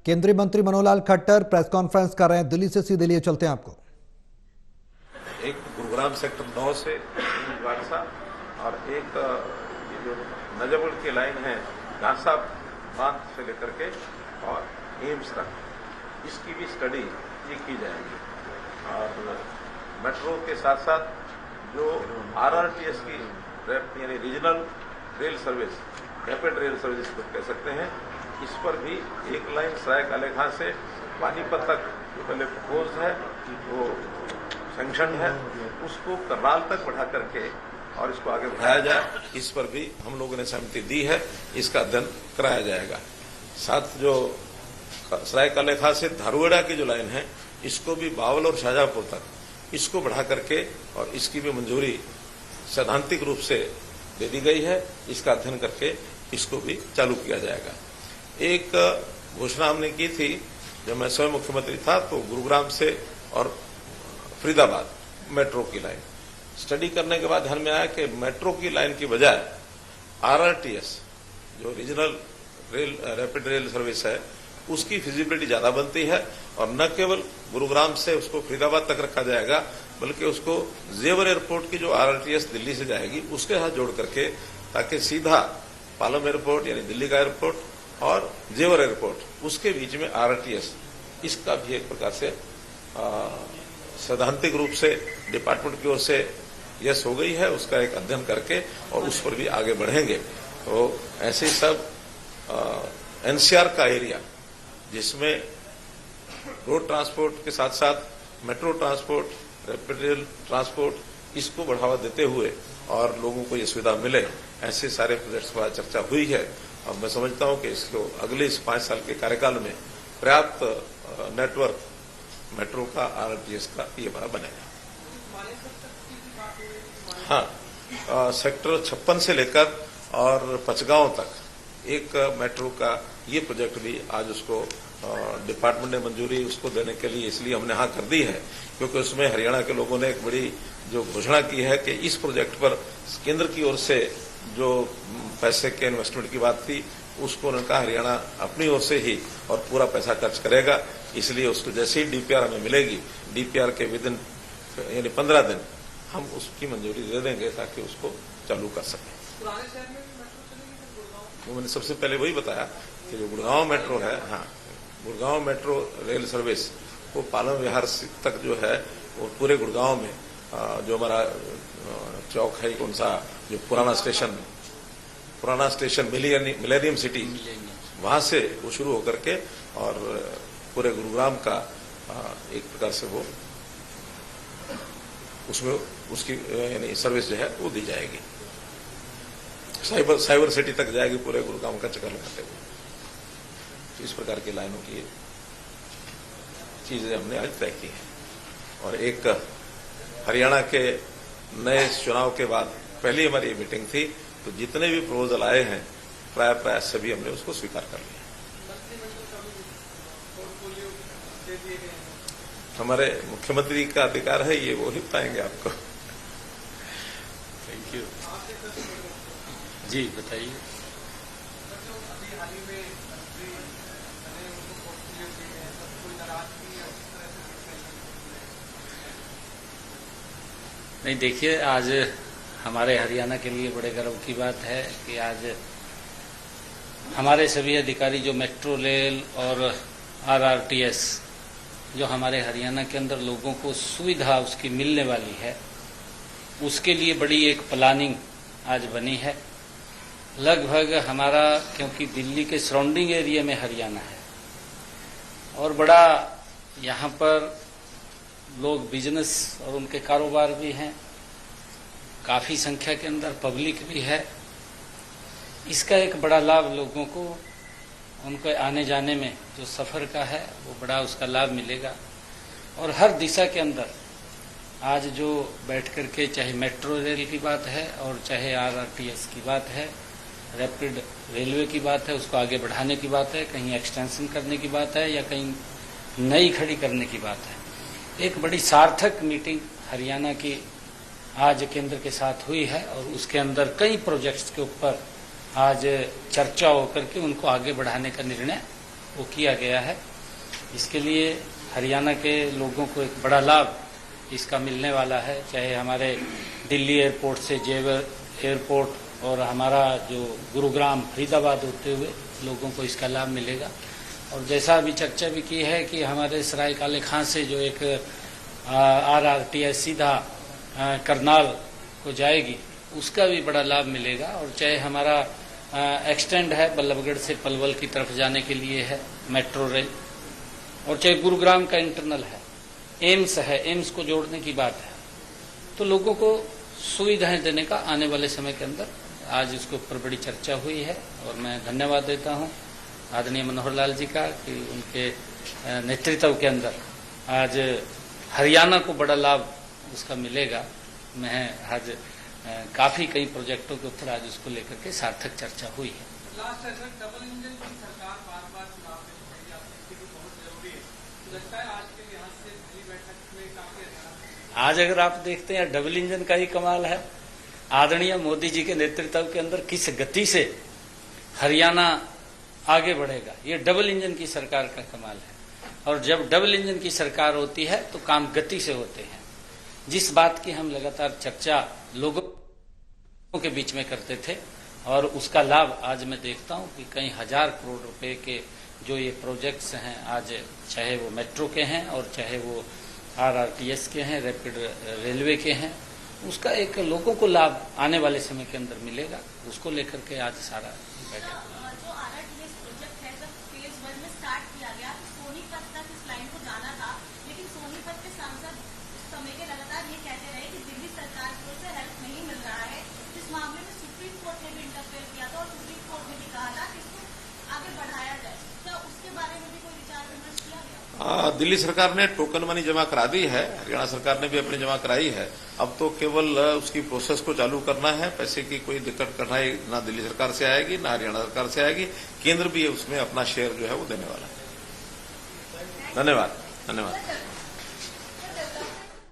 केंद्रीय मंत्री Manohar Lal Khattar press conference कर रहे हैं। दिल्ली से सीधे लिए चलते हैं आपको। एक गुरुग्राम सेक्टर 9 से गाड़सा और एक ये जो नजबगढ़ की लाइन है घासा बांध से लेकर के और एम्स तक, इसकी भी स्टडी ये की जाएगी। और मेट्रो के साथ साथ जो आरआरटीएस की यानी regional rail service, rapid rail service को कह सकते हैं, इस पर भी एक लाइन सराय काले खां से पानीपत तक जो पहले प्रपोज है वो सैंक्शन है, उसको करनाल तक बढ़ा करके और इसको आगे बढ़ाया जाए, इस पर भी हम लोगों ने सहमति दी है। इसका अध्ययन कराया जाएगा। साथ जो सराय काले खां से धारुएड़ा की जो लाइन है, इसको भी बावल और शाहजहांपुर तक इसको बढ़ा करके और इसकी भी मंजूरी सैद्धांतिक रूप से दे दी गई है। इसका अध्ययन करके इसको भी चालू किया जाएगा। एक घोषणा हमने की थी जब मैं स्वयं मुख्यमंत्री था, तो गुरुग्राम से और फरीदाबाद मेट्रो की लाइन स्टडी करने के बाद ध्यान में आया कि मेट्रो की लाइन की बजाय आरआरटीएस जो regional rail rapid rail service है, उसकी फिजिबिलिटी ज्यादा बनती है और न केवल गुरुग्राम से उसको फरीदाबाद तक रखा जाएगा, बल्कि उसको जेवर एयरपोर्ट की जो आरआरटीएस दिल्ली से जाएगी उसके साथ जोड़ करके, ताकि सीधा पालम एयरपोर्ट यानी दिल्ली का एयरपोर्ट और जेवर एयरपोर्ट उसके बीच में आरआरटीएस, इसका भी एक प्रकार से सैद्धांतिक रूप से डिपार्टमेंट की ओर से यस हो गई है। उसका एक अध्ययन करके और उस पर भी आगे बढ़ेंगे। तो ऐसे ही सब एनसीआर का एरिया जिसमें रोड ट्रांसपोर्ट के साथ साथ metro transport, rapid rail transport, इसको बढ़ावा देते हुए और लोगों को ये सुविधा मिले, ऐसे सारे प्रोजेक्ट्स पर चर्चा हुई है। और मैं समझता हूं कि इसको अगले इस 5 साल के कार्यकाल में पर्याप्त नेटवर्क मेट्रो का, आरआरटीएस का ये बड़ा बनेगा। हाँ, सेक्टर 56 से लेकर और पचगांव तक एक मेट्रो का ये प्रोजेक्ट भी आज उसको डिपार्टमेंट ने मंजूरी उसको देने के लिए इसलिए हमने हाँ कर दी है, क्योंकि उसमें हरियाणा के लोगों ने एक बड़ी जो घोषणा की है कि इस प्रोजेक्ट पर केंद्र की ओर से जो पैसे के इन्वेस्टमेंट की बात थी, उसको उन्होंने कहा हरियाणा अपनी ओर से ही और पूरा पैसा खर्च करेगा। इसलिए उसको जैसे ही डीपीआर हमें मिलेगी, डीपीआर के विदिन यानी 15 दिन हम उसकी मंजूरी दे देंगे ताकि उसको चालू कर सकें। वो मैंने सबसे पहले वही बताया कि जो गुड़गांव मेट्रो है, हाँ, गुड़गांव मेट्रो रेल सर्विस वो पालम विहार तक जो है वो पूरे गुड़गांव में जो हमारा चौक है, कौन सा जो पुराना स्टेशन मिलेनियम सिटी, वहां से वो शुरू होकर के और पूरे गुरुग्राम का एक प्रकार से वो उसमें उसकी यानी सर्विस जो है वो दी जाएगी। साइबर सिटी तक जाएगी पूरे गुरुग्राम का चक्कर लगाते हुए। तो इस प्रकार की लाइनों की चीजें हमने आज तय की है। और एक हरियाणा के नए चुनाव के बाद पहली हमारी ये मीटिंग थी, तो जितने भी प्रपोजल आए हैं प्राय सभी हमने उसको स्वीकार कर लिया। हमारे मुख्यमंत्री का अधिकार है, ये वो ही बताएंगे आपको। थैंक यू जी, बताइए। नहीं, देखिए, आज हमारे हरियाणा के लिए बड़े गर्व की बात है कि आज हमारे सभी अधिकारी जो मेट्रो रेल और आरआरटीएस जो हमारे हरियाणा के अंदर लोगों को सुविधा उसकी मिलने वाली है, उसके लिए बड़ी एक प्लानिंग आज बनी है। लगभग हमारा, क्योंकि दिल्ली के सराउंडिंग एरिया में हरियाणा है और बड़ा यहाँ पर लोग बिजनेस और उनके कारोबार भी हैं, काफ़ी संख्या के अंदर पब्लिक भी है। इसका एक बड़ा लाभ लोगों को उनको आने जाने में जो सफ़र का है वो बड़ा उसका लाभ मिलेगा। और हर दिशा के अंदर आज जो बैठ कर के चाहे मेट्रो रेल की बात है और चाहे आरआरटीएस की बात है, रैपिड रेलवे की बात है, उसको आगे बढ़ाने की बात है, कहीं एक्सटेंशन करने की बात है या कहीं नई खड़ी करने की बात है। एक बड़ी सार्थक मीटिंग हरियाणा की आज केंद्र के साथ हुई है और उसके अंदर कई प्रोजेक्ट्स के ऊपर आज चर्चा होकर के उनको आगे बढ़ाने का निर्णय वो किया गया है। इसके लिए हरियाणा के लोगों को एक बड़ा लाभ इसका मिलने वाला है, चाहे हमारे दिल्ली एयरपोर्ट से जेवर एयरपोर्ट और हमारा जो गुरुग्राम फरीदाबाद होते हुए लोगों को इसका लाभ मिलेगा। और जैसा अभी चर्चा भी की है कि हमारे सराय काले खां से जो एक RRTS सीधा करनाल को जाएगी, उसका भी बड़ा लाभ मिलेगा। और चाहे हमारा एक्सटेंड है बल्लभगढ़ से पलवल की तरफ जाने के लिए है मेट्रो रेल, और चाहे गुरुग्राम का इंटरनल है, एम्स है, एम्स को जोड़ने की बात है, तो लोगों को सुविधाएं देने का आने वाले समय के अंदर आज इसके ऊपर बड़ी चर्चा हुई है। और मैं धन्यवाद देता हूं आदरणीय मनोहर लाल जी का कि उनके नेतृत्व के अंदर आज हरियाणा को बड़ा लाभ उसका मिलेगा। मैं आज काफी कई प्रोजेक्टों के ऊपर आज उसको लेकर के सार्थक चर्चा हुई है। लास्ट ऐसा डबल इंजन की सरकार बार-बार चुनाव में पड़ी, आपकी बहुत जरूरी है, तो लगता है आज के लिहाज से पहली बैठक में काफी अच्छा। आज अगर आप देखते हैं डबल इंजन का ही कमाल है। आदरणीय मोदी जी के नेतृत्व के अंदर किस गति से हरियाणा आगे बढ़ेगा, ये डबल इंजन की सरकार का कमाल है। और जब डबल इंजन की सरकार होती है तो काम गति से होते हैं। जिस बात की हम लगातार चर्चा लोगों के बीच में करते थे, और उसका लाभ आज मैं देखता हूं कि कई हजार करोड़ रुपए के जो ये प्रोजेक्ट्स हैं, आज चाहे वो मेट्रो के हैं और चाहे वो RRTS के हैं, रैपिड रेलवे के हैं, उसका एक लोगों को लाभ आने वाले समय के अंदर मिलेगा। उसको लेकर के आज सारा बैठक। जो RRTS प्रोजेक्ट है, जब फेज 1 में स्टार्ट किया गया तो सोनीपत तक इस लाइन को जाना था, लेकिन सोनीपत के सांसद समय के लगातार ये कहते रहे कि दिल्ली सरकार की ओर से हेल्प नहीं मिल रहा है। इस मामले में सुप्रीम कोर्ट ने भी इंटरफेयर किया था और सुप्रीम कोर्ट ने भी कहा था कि इसको आगे बढ़ाया जाए। क्या उसके बारे में भी कोई विचार विमर्श किया गया? दिल्ली सरकार ने टोकन मनी जमा करा दी है, हरियाणा सरकार ने भी अपनी जमा कराई है। अब तो केवल उसकी प्रोसेस को चालू करना है। पैसे की कोई दिक्कत कठिनाई ना दिल्ली सरकार से आएगी ना हरियाणा सरकार से आएगी। केंद्र भी उसमें अपना शेयर जो है वो देने वाला है। धन्यवाद।